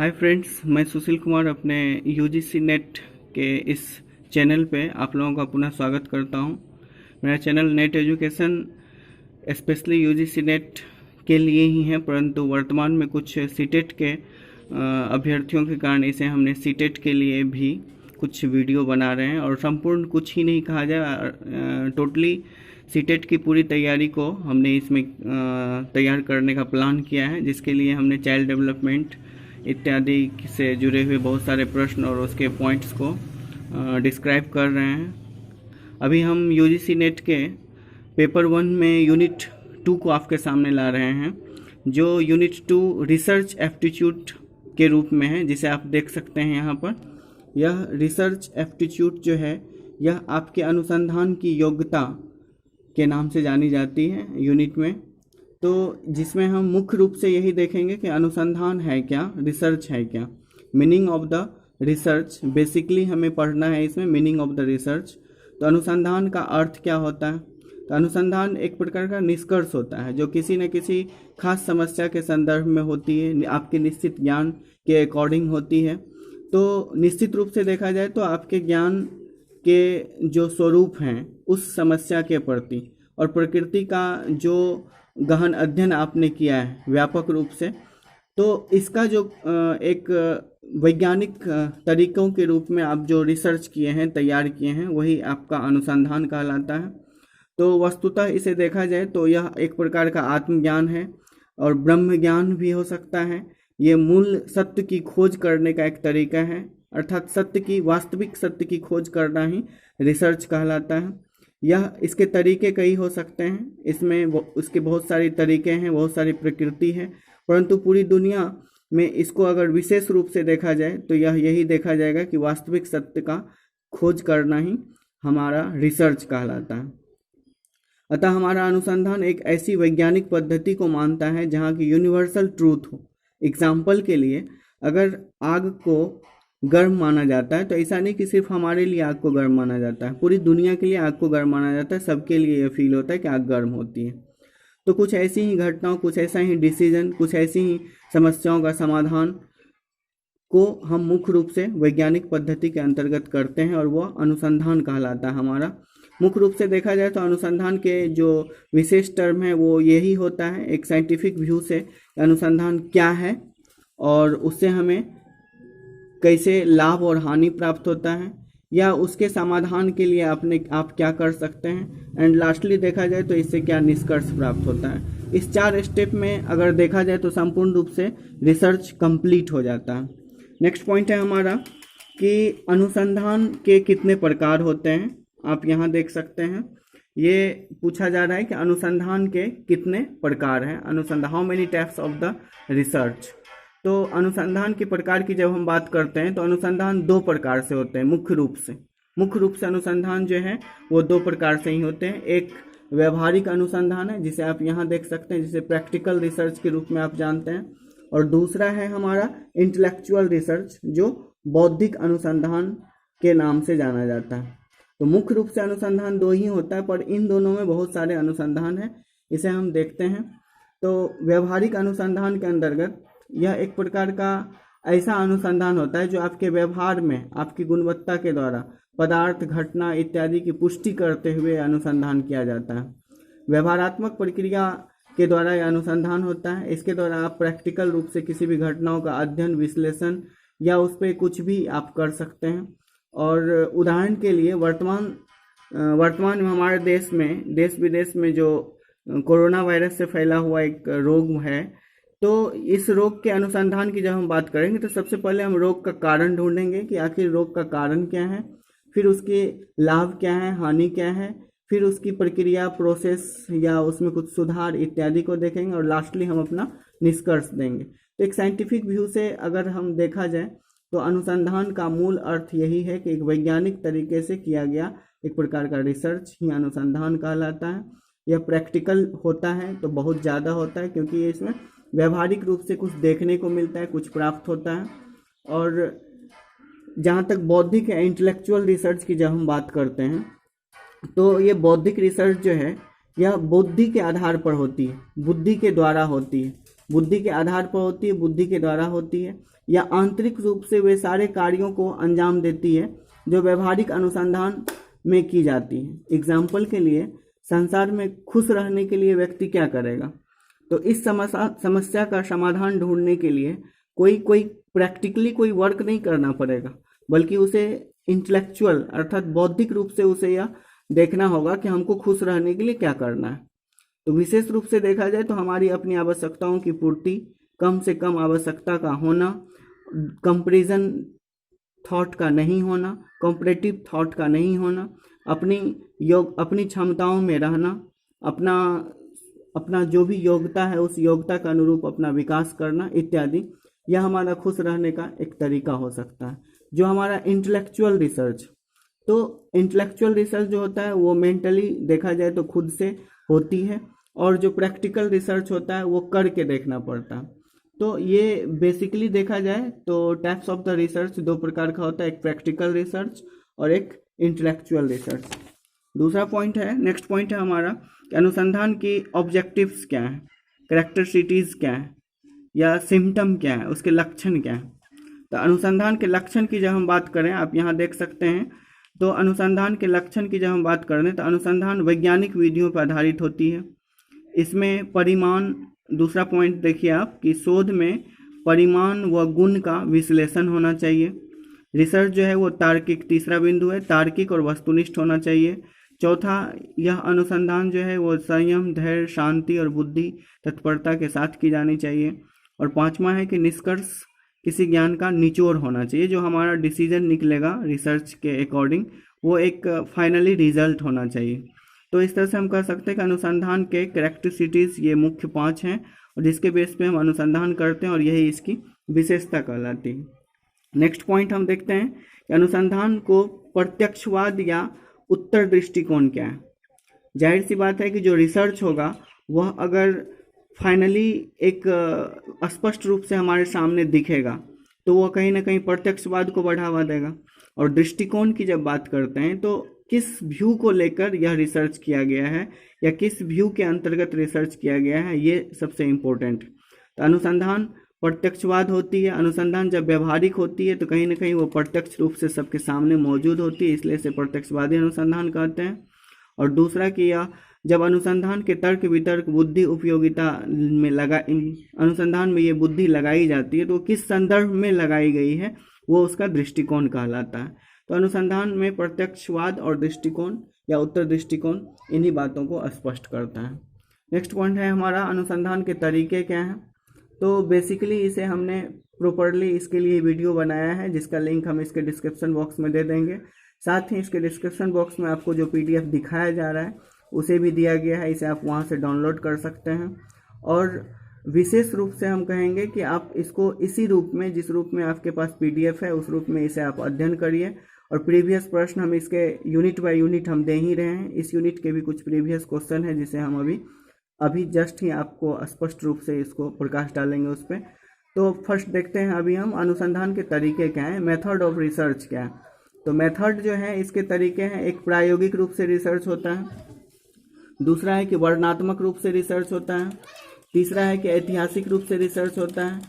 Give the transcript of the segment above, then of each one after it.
Hi friends, मैं सुशील कुमार अपने UGC net के इस चैनल पे आप लोगों का पुनः स्वागत करता हूं। मेरा channel net education specially UGC net के लिए ही है, परंतु वर्तमान में कुछ सीटेट के अभ्यर्थियों के कारण इसे हमने सीटेट के लिए भी कुछ वीडियो बना रहे हैं। और संपूर्ण कुछ ही नहीं कहा जाए, टोटली सीटेट की पूरी तैयारी को हमने इसमें तैयार करने का प्लान किया है, जिसके लिए हमने चाइल्ड डेवलपमेंट इत्यादि से जुड़े हुए बहुत सारे प्रश्न और उसके पॉइंट्स को डिस्क्राइब कर रहे हैं। अभी हम यूजीसी नेट के पेपर 1 में यूनिट 2 को आपके सामने ला रहे हैं, जो यूनिट 2 रिसर्च एप्टीट्यूड के रूप में है, जिसे आप देख सकते हैं यहाँ पर। यह रिसर्च एप्टीट्यूड जो है, यह आपके अनुसंधान की योग्यता के नाम से जानी जाती है यूनिट में। तो जिसमें हम मुख्य रूप से यही देखेंगे कि अनुसंधान है क्या, रिसर्च है क्या, meaning of the research. Basically हमें पढ़ना है इसमें मीनिंग ऑफ द रिसर्च। तो अनुसंधान का अर्थ क्या होता है? तो अनुसंधान एक प्रकार का निष्कर्ष होता है जो किसी न किसी खास समस्या के संदर्भ में होती है, आपके निश्चित ज्ञान के अकॉर्डिंग होती है। तो निश्चित रूप से देखा जाए तो आपके ज्ञान के जो स्वरूप हैं उस समस्या के प्रति और प्रकृति का जो गहन अध्ययन आपने किया है व्यापक रूप से, तो इसका जो एक वैज्ञानिक तरीकों के रूप में आप जो रिसर्च किए हैं, तैयार किए हैं, वही आपका अनुसंधान कहलाता है। तो वस्तुतः इसे देखा जाए तो यह एक प्रकार का आत्मज्ञान है और ब्रह्म ज्ञान भी हो सकता है। ये मूल सत्य की खोज करने का एक तरीका है, अर्थात सत्य की, वास्तविक सत्य की खोज करना ही रिसर्च कहलाता है। यह इसके तरीके कई हो सकते हैं, इसमें उसके बहुत सारे तरीके हैं, बहुत सारी प्रकृति है, परंतु पूरी दुनिया में इसको अगर विशेष रूप से देखा जाए तो यही देखा जाएगा कि वास्तविक सत्य का खोज करना ही हमारा रिसर्च कहलाता है। अतः हमारा अनुसंधान एक ऐसी वैज्ञानिक पद्धति को मानता है जहाँ की यूनिवर्सल ट्रूथ हो। एग्जाम्पल के लिए, अगर आग को गर्म माना जाता है तो ऐसा नहीं कि सिर्फ हमारे लिए आग को गर्म माना जाता है, पूरी दुनिया के लिए आग को गर्म माना जाता है। सबके लिए यह फील होता है कि आग गर्म होती है। तो कुछ ऐसी ही घटनाओं, कुछ ऐसा ही डिसीजन, कुछ ऐसी ही समस्याओं का समाधान को हम मुख्य रूप से वैज्ञानिक पद्धति के अंतर्गत करते हैं और वह अनुसंधान कहलाता है हमारा। मुख्य रूप से देखा जाए तो अनुसंधान के जो विशेष टर्म है वो यही होता है, एक साइंटिफिक व्यू से अनुसंधान क्या है और उससे हमें कैसे लाभ और हानि प्राप्त होता है, या उसके समाधान के लिए आप क्या कर सकते हैं, एंड लास्टली देखा जाए तो इससे क्या निष्कर्ष प्राप्त होता है। इस 4 स्टेप में अगर देखा जाए तो संपूर्ण रूप से रिसर्च कंप्लीट हो जाता है। नेक्स्ट पॉइंट है हमारा कि अनुसंधान के कितने प्रकार होते हैं। आप यहाँ देख सकते हैं, ये पूछा जा रहा है कि अनुसंधान के कितने प्रकार हैं, अनुसंधान, how many types of the research. तो अनुसंधान के प्रकार की जब हम बात करते हैं तो अनुसंधान 2 प्रकार से होते हैं मुख्य रूप से अनुसंधान जो है वो 2 प्रकार से ही होते हैं। एक व्यवहारिक अनुसंधान है, जिसे आप यहाँ देख सकते हैं, जिसे प्रैक्टिकल रिसर्च के रूप में आप जानते हैं, और दूसरा है हमारा इंटेलेक्चुअल रिसर्च, जो बौद्धिक अनुसंधान के नाम से जाना जाता है। तो मुख्य रूप से अनुसंधान 2 ही होता है, पर इन दोनों में बहुत सारे अनुसंधान हैं, इसे हम देखते हैं। तो व्यवहारिक अनुसंधान के अंतर्गत यह एक प्रकार का ऐसा अनुसंधान होता है जो आपके व्यवहार में, आपकी गुणवत्ता के द्वारा पदार्थ, घटना इत्यादि की पुष्टि करते हुए अनुसंधान किया जाता है। व्यवहारात्मक प्रक्रिया के द्वारा यह अनुसंधान होता है। इसके द्वारा आप प्रैक्टिकल रूप से किसी भी घटनाओं का अध्ययन, विश्लेषण या उस पर कुछ भी आप कर सकते हैं। और उदाहरण के लिए वर्तमान में हमारे देश विदेश में जो कोरोना वायरस से फैला हुआ एक रोग है, तो इस रोग के अनुसंधान की जब हम बात करेंगे तो सबसे पहले हम रोग का कारण ढूंढेंगे कि आखिर रोग का कारण क्या है, फिर उसके लाभ क्या है, हानि क्या है, फिर उसकी प्रक्रिया, प्रोसेस या उसमें कुछ सुधार इत्यादि को देखेंगे और लास्टली हम अपना निष्कर्ष देंगे। तो एक साइंटिफिक व्यू से अगर हम देखा जाए तो अनुसंधान का मूल अर्थ यही है कि एक वैज्ञानिक तरीके से किया गया एक प्रकार का रिसर्च ही अनुसंधान कहलाता है। यह प्रैक्टिकल होता है तो बहुत ज़्यादा होता है, क्योंकि इसमें व्यवहारिक रूप से कुछ देखने को मिलता है, कुछ प्राप्त होता है। और जहाँ तक बौद्धिक या इंटेलेक्चुअल रिसर्च की जब हम बात करते हैं तो ये बौद्धिक रिसर्च जो है यह बुद्धि के आधार पर होती है, बुद्धि के द्वारा होती है। बुद्धि के आधार पर होती है, बुद्धि के द्वारा होती है, या आंतरिक रूप से वे सारे कार्यों को अंजाम देती है जो व्यवहारिक अनुसंधान में की जाती है। एग्जाम्पल के लिए, संसार में खुश रहने के लिए व्यक्ति क्या करेगा? तो इस समस्या का समाधान ढूंढने के लिए कोई प्रैक्टिकली कोई वर्क नहीं करना पड़ेगा, बल्कि उसे इंटेलेक्चुअल अर्थात बौद्धिक रूप से उसे यह देखना होगा कि हमको खुश रहने के लिए क्या करना है। तो विशेष रूप से देखा जाए तो हमारी अपनी आवश्यकताओं की पूर्ति, कम से कम आवश्यकता का होना, कंपैरिजन थॉट का नहीं होना, कॉम्परेटिव थॉट का नहीं होना, अपनी क्षमताओं में रहना, अपना जो भी योग्यता है उस योग्यता के अनुरूप अपना विकास करना इत्यादि, यह हमारा खुश रहने का एक तरीका हो सकता है। जो हमारा इंटेलेक्चुअल रिसर्च, तो इंटेलेक्चुअल रिसर्च जो होता है वो मेंटली देखा जाए तो खुद से होती है, और जो प्रैक्टिकल रिसर्च होता है वो करके देखना पड़ता है। तो ये बेसिकली देखा जाए तो टाइप्स ऑफ द रिसर्च दो प्रकार का होता है, एक प्रैक्टिकल रिसर्च और एक इंटेलेक्चुअल रिसर्च। दूसरा पॉइंट है, नेक्स्ट पॉइंट है हमारा कि अनुसंधान की ऑब्जेक्टिव्स क्या है, कैरेक्टरिस्टिक्स क्या है, या सिम्टम क्या है, उसके लक्षण क्या है। तो अनुसंधान के लक्षण की जब हम बात करें, आप यहाँ देख सकते हैं, तो अनुसंधान के लक्षण की जब हम बात करें तो अनुसंधान वैज्ञानिक विधियों पर आधारित होती है। इसमें परिमाण, दूसरा पॉइंट देखिए आप कि शोध में परिमाण व गुण का विश्लेषण होना चाहिए। रिसर्च जो है वो तार्किक, तीसरा बिंदु है, तार्किक और वस्तुनिष्ठ होना चाहिए। चौथा, यह अनुसंधान जो है वो संयम, धैर्य, शांति और बुद्धि तत्परता के साथ की जानी चाहिए। और पांचवा है कि निष्कर्ष किसी ज्ञान का निचोड़ होना चाहिए, जो हमारा डिसीजन निकलेगा रिसर्च के अकॉर्डिंग वो एक फाइनली रिजल्ट होना चाहिए। तो इस तरह से हम कह सकते हैं कि अनुसंधान के कैरेक्टरिस्टिक्स ये मुख्य 5 हैं, और जिसके बेस पे हम अनुसंधान करते हैं, और यही इसकी विशेषता कहलाती है। नेक्स्ट पॉइंट हम देखते हैं कि अनुसंधान को प्रत्यक्षवाद या उत्तर दृष्टिकोण क्या है। जाहिर सी बात है कि जो रिसर्च होगा वह अगर फाइनली एक स्पष्ट रूप से हमारे सामने दिखेगा तो वह कहीं ना कहीं प्रत्यक्षवाद को बढ़ावा देगा। और दृष्टिकोण की जब बात करते हैं तो किस व्यू को लेकर यह रिसर्च किया गया है या किस व्यू के अंतर्गत रिसर्च किया गया है, ये सबसे इम्पोर्टेंट। तो अनुसंधान प्रत्यक्षवाद होती है। अनुसंधान जब व्यवहारिक होती है तो कहीं ना कहीं वो प्रत्यक्ष रूप से सबके सामने मौजूद होती है, इसलिए इसे प्रत्यक्षवादी अनुसंधान कहते हैं। और दूसरा कि यह जब अनुसंधान के तर्क वितर्क बुद्धि उपयोगिता में अनुसंधान में ये बुद्धि लगाई जाती है तो किस संदर्भ में लगाई गई है वो उसका दृष्टिकोण कहलाता है। तो अनुसंधान में प्रत्यक्षवाद और दृष्टिकोण या उत्तर दृष्टिकोण इन्हीं बातों को स्पष्ट करता है। नेक्स्ट पॉइंट है हमारा अनुसंधान के तरीके क्या हैं। तो बेसिकली इसे हमने प्रॉपरली इसके लिए वीडियो बनाया है, जिसका लिंक हम इसके डिस्क्रिप्शन बॉक्स में दे देंगे। साथ ही इसके डिस्क्रिप्शन बॉक्स में आपको जो पीडीएफ दिखाया जा रहा है उसे भी दिया गया है, इसे आप वहां से डाउनलोड कर सकते हैं। और विशेष रूप से हम कहेंगे कि आप इसको इसी रूप में, जिस रूप में आपके पास पीडीएफ है उस रूप में इसे आप अध्ययन करिए। और प्रीवियस प्रश्न हम इसके यूनिट बाय यूनिट हम दे ही रहे हैं। इस यूनिट के भी कुछ प्रीवियस क्वेश्चन है जिसे हम अभी जस्ट ही आपको स्पष्ट रूप से इसको प्रकाश डालेंगे उस पर। तो फर्स्ट देखते हैं अभी हम अनुसंधान के तरीके क्या हैं, मेथड ऑफ रिसर्च क्या है। तो मेथड जो है इसके तरीके हैं, एक प्रायोगिक रूप से रिसर्च होता है, दूसरा है कि वर्णनात्मक रूप से रिसर्च होता है, तीसरा है कि ऐतिहासिक रूप से रिसर्च होता है,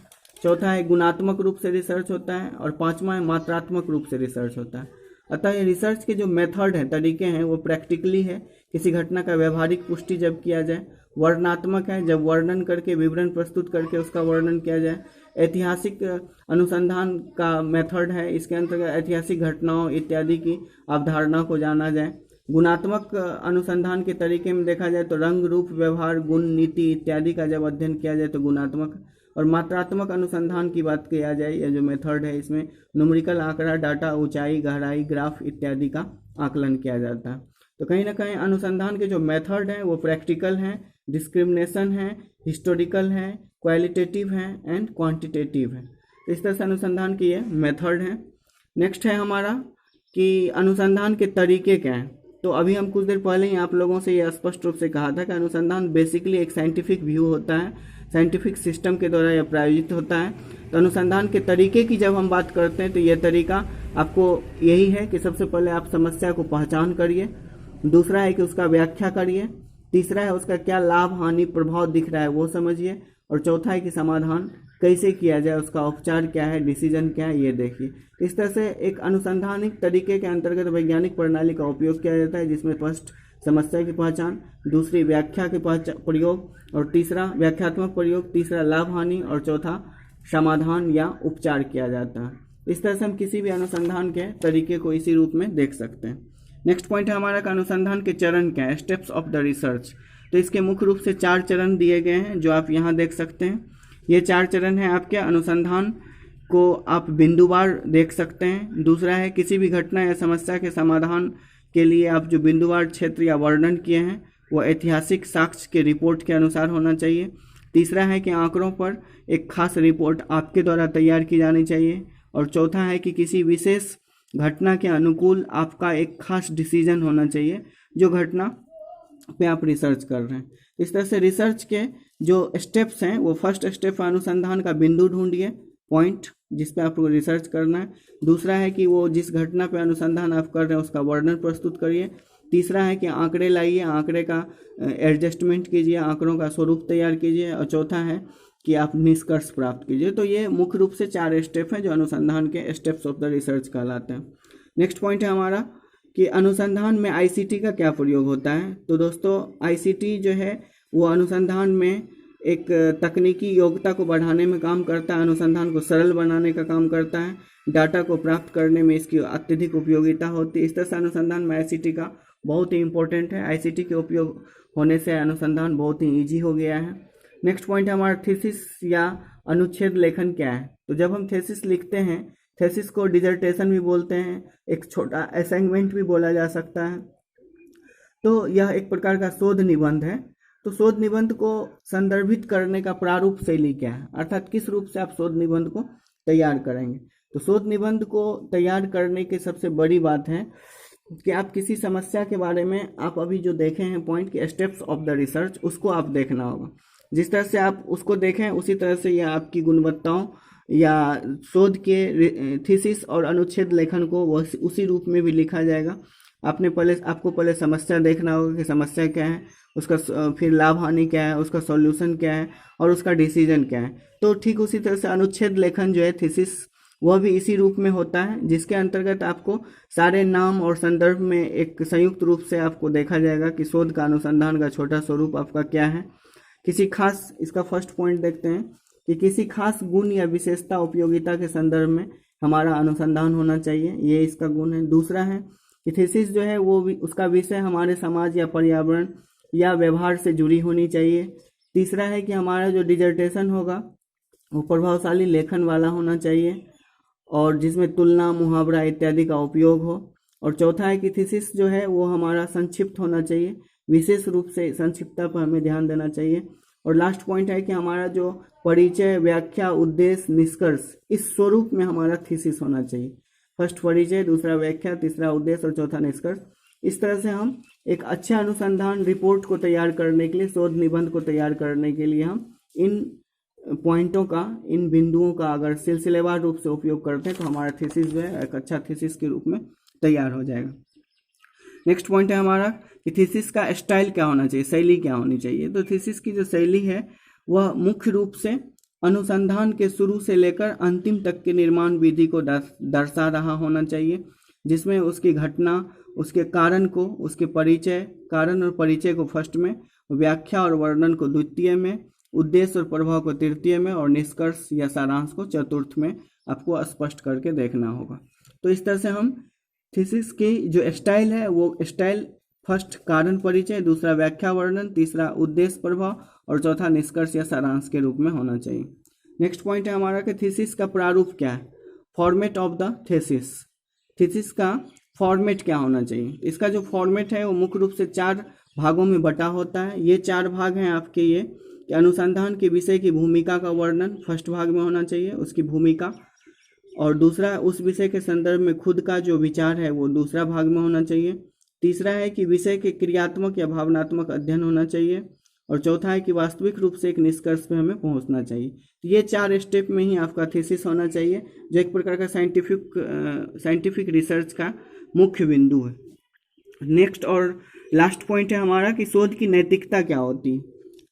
चौथा है गुणात्मक रूप से रिसर्च होता है, और पांचवा है मात्रात्मक रूप से रिसर्च होता है। अतः ये रिसर्च के जो मेथड हैं, तरीके हैं, वो प्रैक्टिकली है, किसी घटना का व्यवहारिक पुष्टि जब किया जाए, वर्णनात्मक है जब वर्णन करके विवरण प्रस्तुत करके उसका वर्णन किया जाए, ऐतिहासिक अनुसंधान का मेथड है, इसके अंतर्गत ऐतिहासिक घटनाओं इत्यादि की अवधारणा को जाना जाए। गुणात्मक अनुसंधान के तरीके में देखा जाए तो रंग रूप व्यवहार गुण नीति इत्यादि का जब अध्ययन किया जाए तो गुणात्मक। और मात्रात्मक अनुसंधान की बात किया जाए, यह जो मेथड है इसमें न्यूमेरिकल आंकड़ा, डाटा, ऊंचाई, गहराई, ग्राफ इत्यादि का आकलन किया जाता है। तो कहीं ना कहीं अनुसंधान के जो मेथड हैं वो प्रैक्टिकल हैं, डिस्क्रिमिनेशन है, हिस्टोरिकल है, क्वालिटेटिव है एंड क्वांटिटेटिव है। इस तरह से अनुसंधान की ये मेथड है। नेक्स्ट है हमारा कि अनुसंधान के तरीके क्या हैं। तो अभी हम कुछ देर पहले ही आप लोगों से ये स्पष्ट रूप से कहा था कि अनुसंधान बेसिकली एक साइंटिफिक व्यू होता है, साइंटिफिक सिस्टम के द्वारा यह प्रायोजित होता है। तो अनुसंधान के तरीके की जब हम बात करते हैं तो यह तरीका आपको यही है कि सबसे पहले आप समस्या को पहचान करिए, दूसरा है कि उसका व्याख्या करिए, तीसरा है उसका क्या लाभ हानि प्रभाव दिख रहा है वो समझिए, और चौथा है कि समाधान कैसे किया जाए, उसका उपचार क्या है, डिसीजन क्या है, ये देखिए। इस तरह से एक अनुसंधानिक तरीके के अंतर्गत वैज्ञानिक प्रणाली का उपयोग किया जाता है, जिसमें फर्स्ट समस्या की पहचान, दूसरी व्याख्या के प्रयोग, और तीसरा व्याख्यात्मक प्रयोग, तीसरा लाभ हानि, और चौथा समाधान या उपचार किया जाता है। इस तरह से हम किसी भी अनुसंधान के तरीके को इसी रूप में देख सकते हैं। नेक्स्ट पॉइंट है हमारा अनुसंधान के चरण क्या है, स्टेप्स ऑफ द रिसर्च। तो इसके मुख्य रूप से 4 चरण दिए गए हैं, जो आप यहाँ देख सकते हैं। ये 4 चरण हैं आपके अनुसंधान को आप बिंदुवार देख सकते हैं। दूसरा है किसी भी घटना या समस्या के समाधान के लिए आप जो बिंदुवार क्षेत्र या वर्णन किए हैं वो ऐतिहासिक साक्ष्य के रिपोर्ट के अनुसार होना चाहिए। तीसरा है कि आंकड़ों पर एक खास रिपोर्ट आपके द्वारा तैयार की जानी चाहिए। और चौथा है कि किसी विशेष घटना के अनुकूल आपका एक खास डिसीजन होना चाहिए जो घटना पे आप रिसर्च कर रहे हैं। इस तरह से रिसर्च के जो स्टेप्स हैं वो फर्स्ट स्टेप अनुसंधान का बिंदु ढूंढिए, पॉइंट जिस पे आपको रिसर्च करना है। दूसरा है कि वो जिस घटना पे अनुसंधान आप कर रहे हैं उसका वर्णन प्रस्तुत करिए। तीसरा है कि आंकड़े लाइए, आंकड़े का एडजस्टमेंट कीजिए, आंकड़ों का स्वरूप तैयार कीजिए। और चौथा है कि आप निष्कर्ष प्राप्त कीजिए। तो ये मुख्य रूप से 4 स्टेप हैं जो अनुसंधान के स्टेप्स ऑफ द रिसर्च कहलाते हैं। नेक्स्ट पॉइंट है हमारा कि अनुसंधान में आईसीटी का क्या प्रयोग होता है। तो दोस्तों आईसीटी जो है वो अनुसंधान में एक तकनीकी योग्यता को बढ़ाने में काम करता है, अनुसंधान को सरल बनाने का काम करता है, डाटा को प्राप्त करने में इसकी अत्यधिक उपयोगिता होती है। इस तरह से अनुसंधान में आईसीटी का बहुत ही इंपॉर्टेंट है। आईसीटी के उपयोग होने से अनुसंधान बहुत ही ईजी हो गया है। नेक्स्ट पॉइंट है हमारा थीसिस या अनुच्छेद लेखन क्या है। तो जब हम थीसिस लिखते हैं, थीसिस को डिसर्टेशन भी बोलते हैं, एक छोटा असाइनमेंट भी बोला जा सकता है। तो यह एक प्रकार का शोध निबंध है। तो शोध निबंध को संदर्भित करने का प्रारूप शैली क्या है, अर्थात किस रूप से आप शोध निबंध को तैयार करेंगे। तो शोध निबंध को तैयार करने की सबसे बड़ी बात है कि आप किसी समस्या के बारे में आप अभी जो देखे हैं पॉइंट के स्टेप्स ऑफ द रिसर्च, उसको आप देखना होगा। जिस तरह से आप उसको देखें उसी तरह से यह आपकी गुणवत्ताओं या शोध के थीसिस और अनुच्छेद लेखन को उसी रूप में भी लिखा जाएगा। आपको पहले समस्या देखना होगा कि समस्या क्या है, उसका फिर लाभ हानि क्या है, उसका सॉल्यूशन क्या है और उसका डिसीजन क्या है। तो ठीक उसी तरह से अनुच्छेद लेखन जो है थीसिस, वह भी इसी रूप में होता है, जिसके अंतर्गत आपको सारे नाम और संदर्भ में एक संयुक्त रूप से आपको देखा जाएगा कि शोध का अनुसंधान का छोटा स्वरूप आपका क्या है। किसी खास, इसका फर्स्ट पॉइंट देखते हैं कि किसी खास गुण या विशेषता उपयोगिता के संदर्भ में हमारा अनुसंधान होना चाहिए, ये इसका गुण है। दूसरा है कि थीसिस जो है वो उसका विषय हमारे समाज या पर्यावरण या व्यवहार से जुड़ी होनी चाहिए। तीसरा है कि हमारा जो डिसर्टेशन होगा वो प्रभावशाली लेखन वाला होना चाहिए और जिसमें तुलना, मुहावरा इत्यादि का उपयोग हो। और चौथा है कि थीसिस जो है वो हमारा संक्षिप्त होना चाहिए, विशेष रूप से संक्षिप्तता पर हमें ध्यान देना चाहिए। और लास्ट पॉइंट है कि हमारा जो परिचय, व्याख्या, उद्देश्य, निष्कर्ष, इस स्वरूप में हमारा थीसिस होना चाहिए। फर्स्ट परिचय, दूसरा व्याख्या, तीसरा उद्देश्य और चौथा निष्कर्ष। इस तरह से हम एक अच्छे अनुसंधान रिपोर्ट को तैयार करने के लिए, शोध निबंध को तैयार करने के लिए हम इन पॉइंटों का, इन बिंदुओं का अगर सिलसिलेवार रूप से उपयोग करते हैं तो हमारा थीसिस जो है एक अच्छा थीसिस के रूप में तैयार हो जाएगा। नेक्स्ट पॉइंट है हमारा कि थीसिस का स्टाइल क्या होना चाहिए, शैली क्या होनी चाहिए। तो थीसिस की जो शैली है वह मुख्य रूप से अनुसंधान के शुरू से लेकर अंतिम तक के निर्माण विधि को दर्शा रहा होना चाहिए, जिसमें उसकी घटना, उसके कारण को, उसके परिचय, कारण और परिचय को फर्स्ट में, व्याख्या और वर्णन को द्वितीय में, उद्देश्य और प्रभाव को तृतीय में और निष्कर्ष या सारांश को चतुर्थ में आपको स्पष्ट करके देखना होगा। तो इस तरह से हम थीसिस की जो स्टाइल है वो स्टाइल फर्स्ट कारण परिचय, दूसरा व्याख्या वर्णन, तीसरा उद्देश्य प्रभाव और चौथा निष्कर्ष या सारांश के रूप में होना चाहिए। नेक्स्ट पॉइंट है हमारा कि थीसिस का प्रारूप क्या है, format of the thesis. Thesis का फॉर्मेट क्या होना चाहिए। इसका जो फॉर्मेट है वो मुख्य रूप से 4 भागों में बटा होता है। ये 4 भाग हैं आपके ये कि अनुसंधान के विषय की भूमिका का वर्णन फर्स्ट भाग में होना चाहिए, उसकी भूमिका। और दूसरा, उस विषय के संदर्भ में खुद का जो विचार है वो दूसरा भाग में होना चाहिए। तीसरा है कि विषय के क्रियात्मक या भावनात्मक अध्ययन होना चाहिए। और चौथा है कि वास्तविक रूप से एक निष्कर्ष पे हमें पहुंचना चाहिए। ये 4 स्टेप में ही आपका थीसिस होना चाहिए, जो एक प्रकार का साइंटिफिक रिसर्च का मुख्य बिंदु है। नेक्स्ट और लास्ट पॉइंट है हमारा कि शोध की नैतिकता क्या होती है।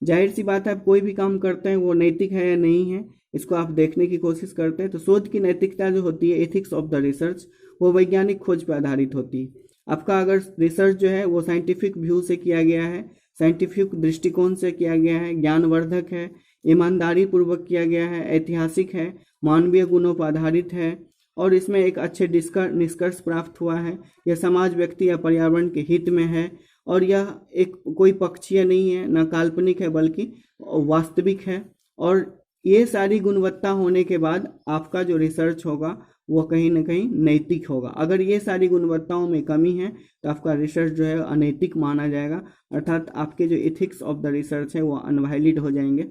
जाहिर सी बात है, आप कोई भी काम करते हैं वो नैतिक है या नहीं है, इसको आप देखने की कोशिश करते हैं। तो शोध की नैतिकता जो होती है, एथिक्स ऑफ द रिसर्च, वो वैज्ञानिक खोज पर आधारित होती है। आपका अगर रिसर्च जो है वो साइंटिफिक व्यू से किया गया है, साइंटिफिक दृष्टिकोण से किया गया है, ज्ञानवर्धक है, ईमानदारी पूर्वक किया गया है, ऐतिहासिक है, मानवीय गुणों पर आधारित है, और इसमें एक अच्छे निष्कर्ष प्राप्त हुआ है, यह समाज, व्यक्ति या पर्यावरण के हित में है, और यह एक कोई पक्षीय नहीं है, न काल्पनिक है, बल्कि वास्तविक है। और ये सारी गुणवत्ता होने के बाद आपका जो रिसर्च होगा वो कहीं ना कहीं नैतिक होगा। अगर ये सारी गुणवत्ताओं में कमी है तो आपका रिसर्च जो है अनैतिक माना जाएगा, अर्थात आपके जो एथिक्स ऑफ द रिसर्च है वो अनवैलिड हो जाएंगे।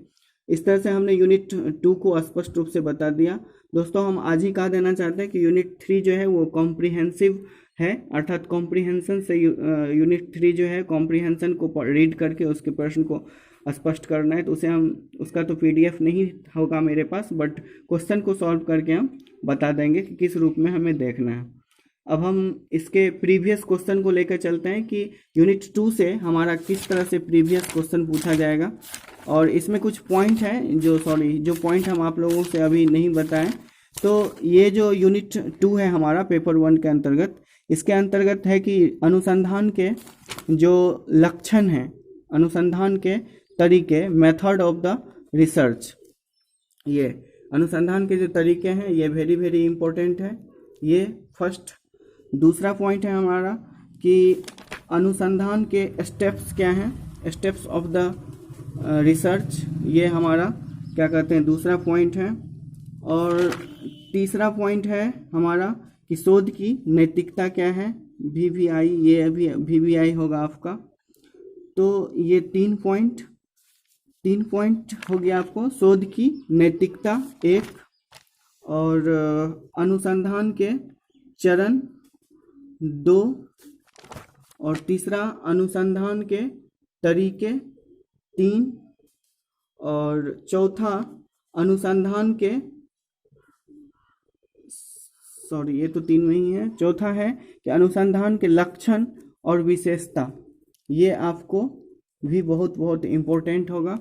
इस तरह से हमने यूनिट 2 को स्पष्ट रूप से बता दिया। दोस्तों, हम आज ही कह देना चाहते हैं कि यूनिट 3 जो है वो कॉम्प्रिहेंसिव है, अर्थात कॉम्प्रिहेंशन से यूनिट 3 जो है कॉम्प्रिहेंशन को रीड करके उसके प्रश्न को स्पष्ट करना है। तो उसे हम, उसका तो पीडीएफ नहीं होगा मेरे पास, बट क्वेश्चन को सॉल्व करके हम बता देंगे कि किस रूप में हमें देखना है। अब हम इसके प्रीवियस क्वेश्चन को लेकर चलते हैं कि यूनिट 2 से हमारा किस तरह से प्रीवियस क्वेश्चन पूछा जाएगा। और इसमें कुछ पॉइंट हैं जो पॉइंट हम आप लोगों से अभी नहीं बताएं। तो ये जो यूनिट 2 है हमारा पेपर 1 के अंतर्गत, इसके अंतर्गत है कि अनुसंधान के जो लक्षण हैं, अनुसंधान के तरीके, मेथड ऑफ द रिसर्च, ये अनुसंधान के जो तरीके हैं ये वेरी वेरी इंपॉर्टेंट है। ये फर्स्ट। दूसरा पॉइंट है हमारा कि अनुसंधान के स्टेप्स क्या हैं, स्टेप्स ऑफ द रिसर्च, ये हमारा क्या कहते हैं दूसरा पॉइंट है। और तीसरा पॉइंट है हमारा कि शोध की नैतिकता क्या है, VVI, ये अभी VVI होगा आपका। तो ये तीन पॉइंट हो गया आपको, शोध की नैतिकता एक, और अनुसंधान के चरण 2, और तीसरा अनुसंधान के तरीके 3, और चौथा अनुसंधान के, सॉरी ये तो 3 में ही है, चौथा है कि अनुसंधान के लक्षण और विशेषता, ये आपको भी बहुत इम्पोर्टेंट होगा,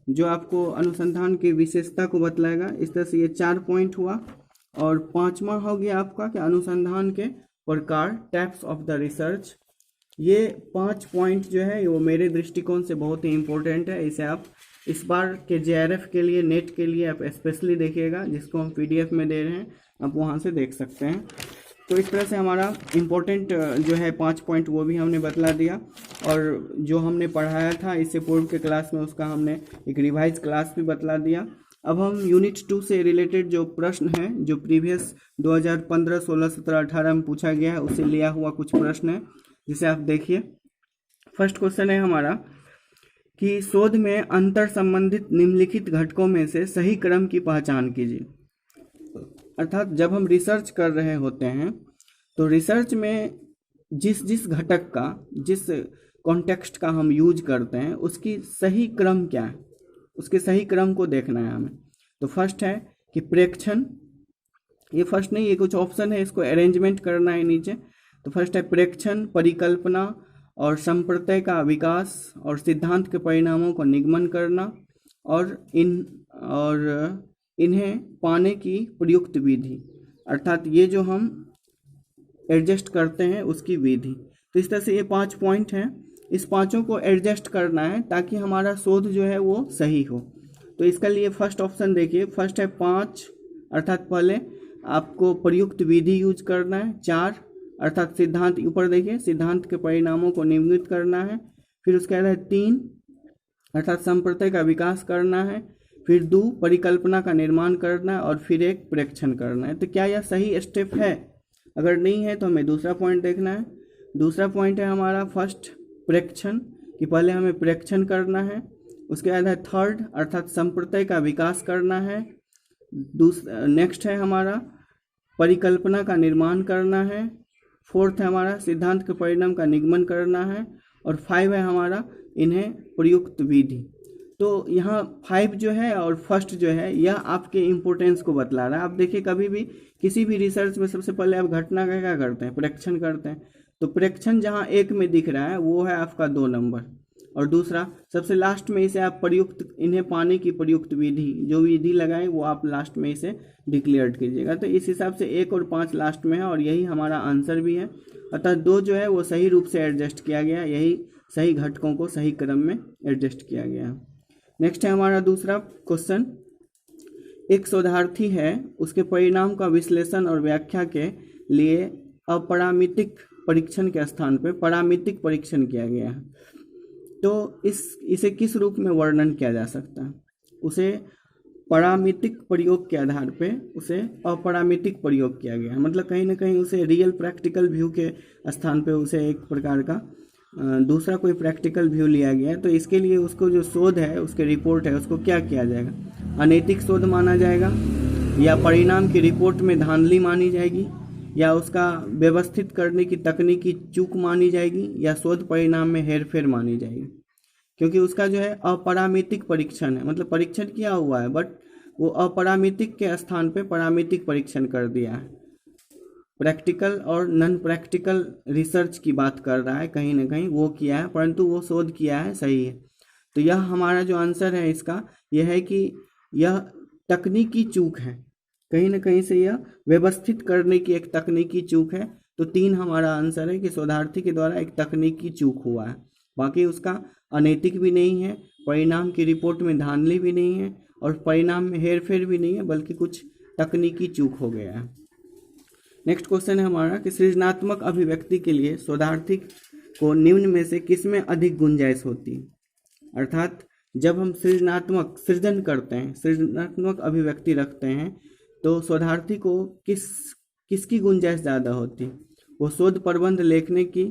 जो आपको अनुसंधान की विशेषता को बतलाएगा। इस तरह से ये 4 पॉइंट हुआ। और 5वां हो गया आपका कि अनुसंधान के प्रकार, टाइप्स ऑफ द रिसर्च। ये 5 पॉइंट जो है वो मेरे दृष्टिकोण से बहुत ही इम्पोर्टेंट है। इसे आप इस बार के JRF के लिए, नेट के लिए आप स्पेशली देखिएगा, जिसको हम PDF में दे रहे हैं, आप वहाँ से देख सकते हैं। तो इस तरह से हमारा इम्पोर्टेंट जो है 5 पॉइंट वो भी हमने बतला दिया। और जो हमने पढ़ाया था इससे पूर्व के क्लास में, उसका हमने एक रिवाइज क्लास भी बतला दिया। अब हम यूनिट 2 से रिलेटेड जो प्रश्न है, जो प्रीवियस 2015, 16, 17, 18 में पूछा गया है, उससे लिया हुआ कुछ प्रश्न है, जिसे आप देखिए। फर्स्ट क्वेश्चन है हमारा कि शोध में अंतर संबंधित निम्नलिखित घटकों में से सही क्रम की पहचान कीजिए। अर्थात जब हम रिसर्च कर रहे होते हैं तो रिसर्च में जिस घटक का, जिस कॉन्टेक्स्ट का हम यूज करते हैं, उसकी सही क्रम क्या है, उसके सही क्रम को देखना है हमें। तो फर्स्ट है कि प्रेक्षण, ये फर्स्ट नहीं, ये कुछ ऑप्शन है, इसको अरेंजमेंट करना है नीचे। तो फर्स्ट है प्रेक्षण, परिकल्पना और संप्रत्यय का विकास और सिद्धांत के परिणामों को निगमन करना, और इन्हें पाने की प्रयुक्त विधि, अर्थात ये जो हम एडजस्ट करते हैं उसकी विधि। तो इस तरह से ये 5 पॉइंट हैं, इस पांचों को एडजस्ट करना है ताकि हमारा शोध जो है वो सही हो। तो इसके लिए फर्स्ट ऑप्शन देखिए, फर्स्ट है 5, अर्थात पहले आपको प्रयुक्त विधि यूज करना है। 4 अर्थात सिद्धांत, ऊपर देखिए, सिद्धांत के परिणामों को निगमित करना है। फिर उसके बाद है 3 अर्थात संप्रत्यय का विकास करना है। फिर 2 परिकल्पना का निर्माण करना है, और फिर 1 प्रेक्षण करना है। तो क्या यह सही स्टेप है? अगर नहीं है तो हमें दूसरा पॉइंट देखना है। दूसरा पॉइंट है हमारा फर्स्ट प्रेक्षण, कि पहले हमें प्रेक्षण करना है। उसके बाद है 3 अर्थात संप्रत्यय का विकास करना है। नेक्स्ट है हमारा परिकल्पना का निर्माण करना है। 4 है हमारा सिद्धांत के परिणाम का निगमन करना है। और 5 है हमारा इन्हें प्रयुक्त विधि। तो यहाँ 5 जो है और फर्स्ट जो है, यह आपके इम्पोर्टेंस को बतला रहा है। आप देखिए, कभी भी किसी भी रिसर्च में सबसे पहले आप घटना का क्या करते हैं, प्रेक्षण करते हैं। तो प्रेक्षण जहाँ 1 में दिख रहा है वो है आपका 2 नंबर, और दूसरा सबसे लास्ट में इसे आप प्रयुक्त, इन्हें पाने की प्रयुक्त विधि, जो विधि लगाएं वो आप लास्ट में इसे डिक्लेयर कीजिएगा। तो इस हिसाब से 1 और 5 लास्ट में है और यही हमारा आंसर भी है। अतः 2 जो है वो सही रूप से एडजस्ट किया गया, यही सही घटकों को सही क्रम में एडजस्ट किया गया है। नेक्स्ट है हमारा दूसरा क्वेश्चन। एक शोधार्थी है, उसके परिणाम का विश्लेषण और व्याख्या के लिए अपरामितिक परीक्षण के स्थान पर परामितिक परीक्षण किया गया है। तो इसे किस रूप में वर्णन किया जा सकता है? उसे परामितिक प्रयोग के आधार पे उसे अपरामितिक प्रयोग किया गया है, मतलब कहीं ना कहीं उसे रियल प्रैक्टिकल व्यू के स्थान पे उसे एक प्रकार का दूसरा कोई प्रैक्टिकल व्यू लिया गया है। तो इसके लिए उसको जो शोध है, उसके रिपोर्ट है, उसको क्या किया जाएगा? अनैतिक शोध माना जाएगा, या परिणाम की रिपोर्ट में धांधली मानी जाएगी, या उसका व्यवस्थित करने की तकनीकी चूक मानी जाएगी, या शोध परिणाम में हेरफेर मानी जाएगी। क्योंकि उसका जो है अपरामितिक परीक्षण है, मतलब परीक्षण किया हुआ है बट वो अपरामितिक के स्थान पे परामितिक परीक्षण कर दिया है। प्रैक्टिकल और नॉन प्रैक्टिकल रिसर्च की बात कर रहा है, कहीं ना कहीं वो किया है, परंतु वो शोध किया है, सही है। तो यह हमारा जो आंसर है इसका यह है कि यह तकनीकी चूक है, कहीं ना कहीं से यह व्यवस्थित करने की एक तकनीकी चूक है। तो 3 हमारा आंसर है कि शोधार्थी के द्वारा एक तकनीकी चूक हुआ है। बाकी उसका अनैतिक भी नहीं है, परिणाम की रिपोर्ट में धांधली भी नहीं है, और परिणाम में हेरफेर भी नहीं है, बल्कि कुछ तकनीकी चूक हो गया है। नेक्स्ट क्वेश्चन है हमारा कि सृजनात्मक अभिव्यक्ति के लिए शोधार्थी को निम्न में से किसमें अधिक गुंजाइश होती है? अर्थात जब हम सृजन करते हैं, सृजनात्मक अभिव्यक्ति रखते हैं, तो शोधार्थी को किसकी गुंजाइश ज़्यादा होती? वो शोध प्रबंध लिखने की,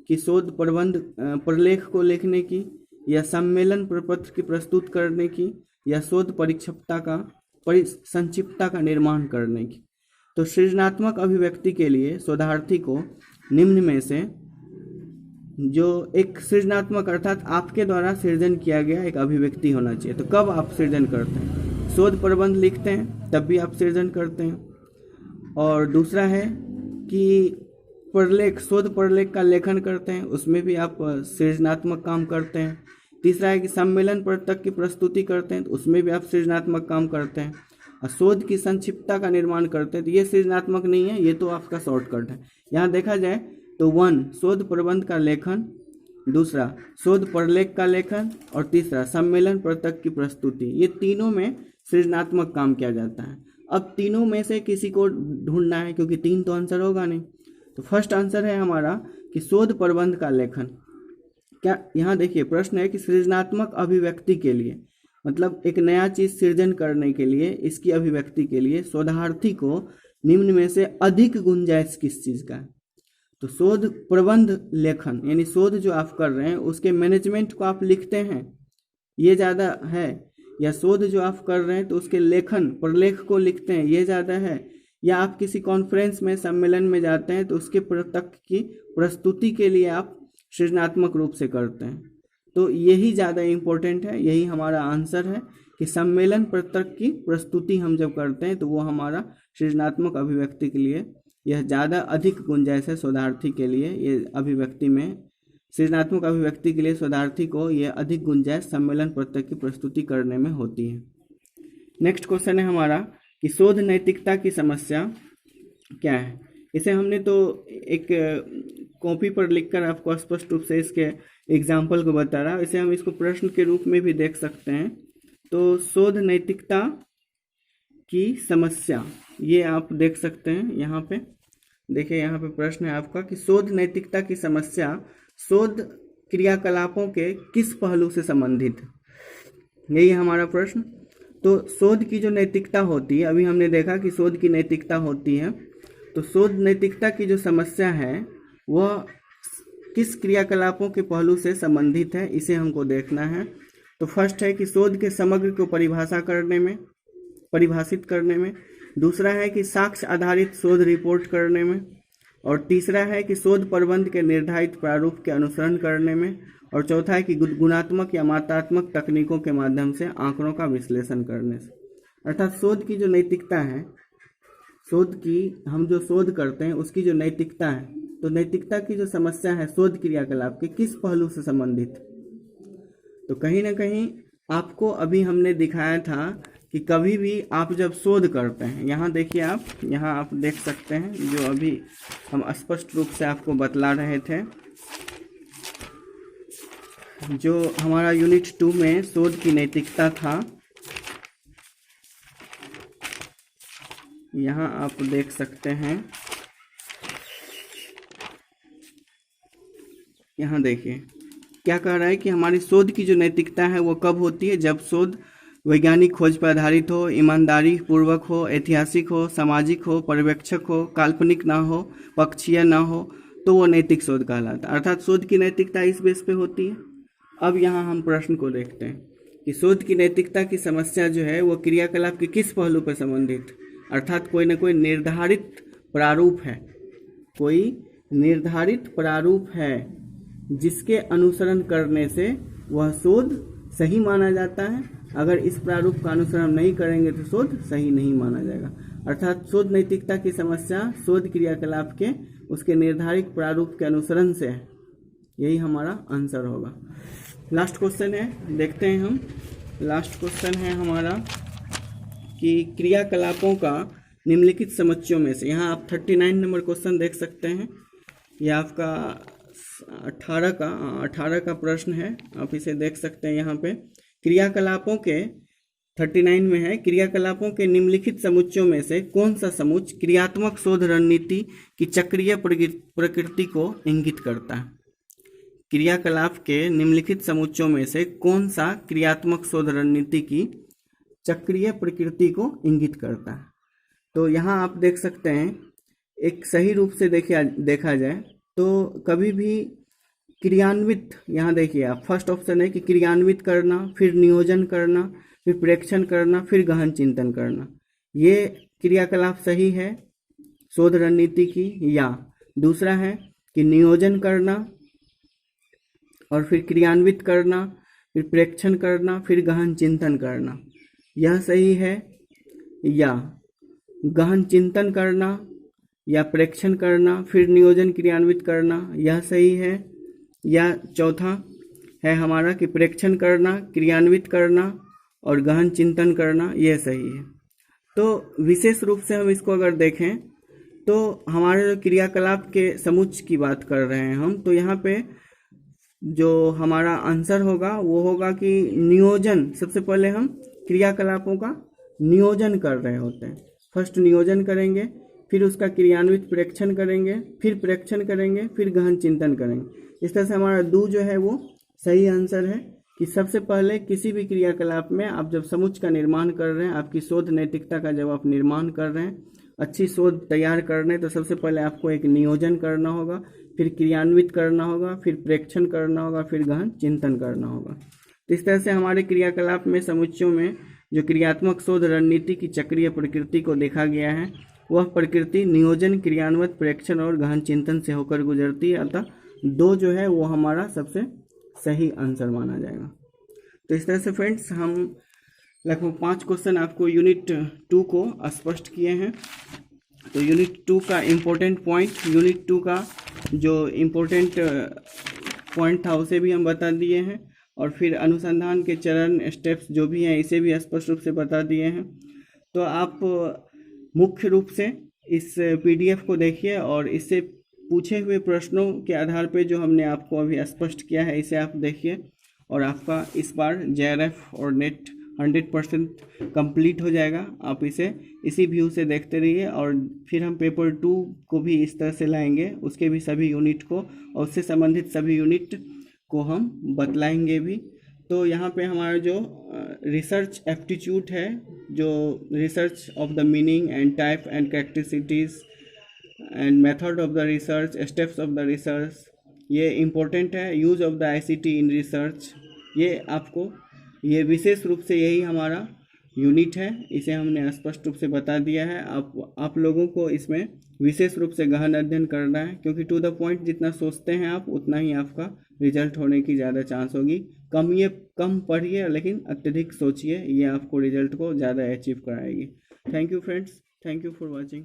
कि शोध प्रबंध प्रलेख को लिखने की, या सम्मेलन प्रपत्र की प्रस्तुत करने की, या शोध संक्षिप्तता का निर्माण करने की? तो सृजनात्मक अभिव्यक्ति के लिए शोधार्थी को निम्न में से जो एक सृजनात्मक अर्थात आपके द्वारा सृजन किया गया एक अभिव्यक्ति होना चाहिए। तो कब आप सृजन करते हैं? शोध प्रबंध लिखते हैं तब भी आप सृजन करते हैं। और दूसरा है कि प्रलेख, शोध प्रलेख का लेखन करते हैं, उसमें भी आप सृजनात्मक काम करते हैं। तीसरा है कि सम्मेलन पत्रक की प्रस्तुति करते हैं, तो उसमें भी आप सृजनात्मक काम करते हैं। और शोध की संक्षिप्तता का निर्माण करते हैं, तो ये सृजनात्मक नहीं है, ये तो आपका शॉर्टकट है। यहाँ देखा जाए तो 1 शोध प्रबंध का लेखन, दूसरा शोध प्रलेख का लेखन, और तीसरा सम्मेलन पत्रक की प्रस्तुति, ये तीनों में सृजनात्मक काम किया जाता है। अब तीनों में से किसी को ढूंढना है, क्योंकि 3 तो आंसर होगा नहीं। तो फर्स्ट आंसर है हमारा कि शोध प्रबंध का लेखन। क्या यहाँ देखिए प्रश्न है कि सृजनात्मक अभिव्यक्ति के लिए, मतलब एक नया चीज सृजन करने के लिए, इसकी अभिव्यक्ति के लिए शोधार्थी को निम्न में से अधिक गुंजाइश किस चीज का है? तो शोध प्रबंध लेखन, यानी शोध जो आप कर रहे हैं उसके मैनेजमेंट को आप लिखते हैं, ये ज़्यादा है, या शोध जो आप कर रहे हैं तो उसके लेखन प्रलेख को लिखते हैं, ये ज़्यादा है, या आप किसी कॉन्फ्रेंस में सम्मेलन में जाते हैं तो उसके पत्रक की प्रस्तुति के लिए आप सृजनात्मक रूप से करते हैं? तो यही ज़्यादा इम्पोर्टेंट है, यही हमारा आंसर है कि सम्मेलन पत्रक की प्रस्तुति हम जब करते हैं तो वो हमारा सृजनात्मक अभिव्यक्ति के लिए यह ज़्यादा अधिक गुंजाइश है। शोधार्थी के लिए ये अभिव्यक्ति में, सृजनात्मक अभिव्यक्ति के लिए शोधार्थी को यह अधिक गुंजाइश सम्मेलन पत्रक की प्रस्तुति करने में होती है। नेक्स्ट क्वेश्चन है हमारा कि शोध नैतिकता की समस्या क्या है? इसे हमने तो एक कॉपी पर लिखकर आपको स्पष्ट रूप से इसके एग्जाम्पल को बता रहा, इसे हम इसको प्रश्न के रूप में भी देख सकते हैं। तो शोध नैतिकता की समस्या, ये आप देख सकते हैं यहाँ पे, देखिए यहाँ पे प्रश्न है आपका कि शोध नैतिकता की समस्या शोध क्रियाकलापों के किस पहलू से संबंधित है? यही हमारा प्रश्न। तो शोध की जो नैतिकता होती है, अभी हमने देखा कि शोध की नैतिकता होती है, तो शोध नैतिकता की जो समस्या है वह किस क्रियाकलापों के पहलू से संबंधित है, इसे हमको देखना है। तो फर्स्ट है कि शोध के समग्र को परिभाषित करने में, दूसरा है कि साक्ष्य आधारित शोध रिपोर्ट करने में, और तीसरा है कि शोध प्रबंध के निर्धारित प्रारूप के अनुसरण करने में, और चौथा है कि गुणात्मक या मात्रात्मक तकनीकों के माध्यम से आंकड़ों का विश्लेषण करने से। अर्थात शोध की जो नैतिकता है, शोध की हम जो शोध करते हैं उसकी जो नैतिकता है, तो नैतिकता की जो समस्या है शोध क्रियाकलाप के किस पहलू से संबंधित? तो कहीं ना कहीं आपको अभी हमने दिखाया था कि कभी भी आप जब शोध करते हैं, यहाँ देखिए आप, यहाँ आप देख सकते हैं जो अभी हम स्पष्ट रूप से आपको बतला रहे थे, जो हमारा यूनिट 2 में शोध की नैतिकता था, यहाँ आप देख सकते हैं। यहाँ देखिए क्या कह रहा है कि हमारी शोध की जो नैतिकता है वो कब होती है, जब शोध वैज्ञानिक खोज पर आधारित हो, ईमानदारी पूर्वक हो, ऐतिहासिक हो, सामाजिक हो, पर्यवेक्षक हो, काल्पनिक ना हो, पक्षीय ना हो, तो वो नैतिक शोध कहलाता है। अर्थात शोध की नैतिकता इस बेस पे होती है। अब यहाँ हम प्रश्न को देखते हैं कि शोध की नैतिकता की समस्या जो है वो क्रियाकलाप के किस पहलू पर संबंधित, अर्थात कोई ना कोई निर्धारित प्रारूप है, कोई निर्धारित प्रारूप है जिसके अनुसरण करने से वह शोध सही माना जाता है। अगर इस प्रारूप का अनुसरण नहीं करेंगे तो शोध सही नहीं माना जाएगा। अर्थात शोध नैतिकता की समस्या शोध क्रियाकलाप के उसके निर्धारित प्रारूप के अनुसरण से है। यही हमारा आंसर होगा। लास्ट क्वेश्चन है, देखते हैं हम। लास्ट क्वेश्चन है हमारा कि क्रियाकलापों का निम्नलिखित समुच्चयों में से, यहाँ आप 39 नंबर क्वेश्चन देख सकते हैं। यह आपका 18 का प्रश्न है, आप इसे देख सकते हैं। यहाँ पे क्रियाकलापों के 39 में है, क्रियाकलापों के निम्नलिखित समुच्चयों में से कौन सा समुच्च क्रियात्मक शोध रणनीति की चक्रीय प्रकृति को इंगित करता है। क्रियाकलाप के निम्नलिखित समुच्चयों में से कौन सा क्रियात्मक शोध रणनीति की चक्रीय प्रकृति को इंगित करता है। तो यहाँ आप देख सकते हैं, एक सही रूप से देखा जाए तो कभी भी क्रियान्वित, यहाँ देखिए आप, फर्स्ट ऑप्शन है कि क्रियान्वित करना, फिर नियोजन करना, फिर प्रेक्षण करना, फिर गहन चिंतन करना, ये क्रियाकलाप सही है शोध रणनीति की। या दूसरा है कि नियोजन करना और फिर क्रियान्वित करना, फिर प्रेक्षण करना, फिर गहन चिंतन करना, यह सही है। या गहन चिंतन करना या प्रेक्षण करना फिर नियोजन क्रियान्वित करना, यह सही है। या चौथा है हमारा कि प्रेक्षण करना, क्रियान्वित करना और गहन चिंतन करना, यह सही है। तो विशेष रूप से हम इसको अगर देखें तो हमारे जो क्रियाकलाप के समुच्चय की बात कर रहे हैं हम, तो यहाँ पे जो हमारा आंसर होगा वो होगा कि नियोजन। सबसे पहले हम क्रियाकलापों का नियोजन कर रहे होते हैं। फर्स्ट नियोजन करेंगे, फिर उसका क्रियान्वित प्रेक्षण करेंगे, फिर प्रेक्षण करेंगे, फिर गहन चिंतन करेंगे। इस तरह से हमारा दो जो है वो सही आंसर है कि सबसे पहले किसी भी क्रियाकलाप में आप जब समुच्चय का निर्माण कर रहे हैं, आपकी शोध नैतिकता का जब आप निर्माण कर रहे हैं, अच्छी शोध तैयार कर रहे हैं, तो सबसे पहले आपको एक नियोजन करना होगा, फिर क्रियान्वित करना होगा, फिर प्रेक्षण करना होगा, फिर गहन चिंतन करना होगा। तो इस तरह से हमारे क्रियाकलाप में समुच्चयों में जो क्रियात्मक शोध रणनीति की चक्रीय प्रकृति को देखा गया है, वह प्रकृति नियोजन, क्रियान्वित, प्रेक्षण और गहन चिंतन से होकर गुजरती है। अतः दो जो है वो हमारा सबसे सही आंसर माना जाएगा। तो इस तरह से फ्रेंड्स हम लगभग 5 क्वेश्चन आपको यूनिट 2 को स्पष्ट किए हैं। तो यूनिट 2 का इम्पोर्टेंट पॉइंट, यूनिट 2 का जो इम्पोर्टेंट पॉइंट था उसे भी हम बता दिए हैं, और फिर अनुसंधान के चरण, स्टेप्स जो भी हैं इसे भी स्पष्ट रूप से बता दिए हैं। तो आप मुख्य रूप से इस PDF को देखिए और इससे पूछे हुए प्रश्नों के आधार पे जो हमने आपको अभी स्पष्ट किया है इसे आप देखिए, और आपका इस बार JRF और नेट 100% कंप्लीट हो जाएगा। आप इसे इसी व्यू से देखते रहिए, और फिर हम पेपर 2 को भी इस तरह से लाएंगे, उसके भी सभी यूनिट को और उससे संबंधित सभी यूनिट को हम बतलाएंगे भी। तो यहाँ पे हमारा जो रिसर्च एप्टीट्यूड है, जो research of the meaning and type and characteristics and method of the research, steps of the research, ये इम्पोर्टेंट है। Use of the ICT in research, ये आपको, ये विशेष रूप से यही हमारा यूनिट है, इसे हमने स्पष्ट रूप से बता दिया है। आप लोगों को इसमें विशेष रूप से गहन अध्ययन करना है, क्योंकि टू द पॉइंट जितना सोचते हैं आप उतना ही आपका रिजल्ट होने की ज़्यादा चांस होगी। कम पढ़िए लेकिन अत्यधिक सोचिए, ये आपको रिजल्ट को ज़्यादा अचीव कराएगी। Thank you friends, thank you for watching.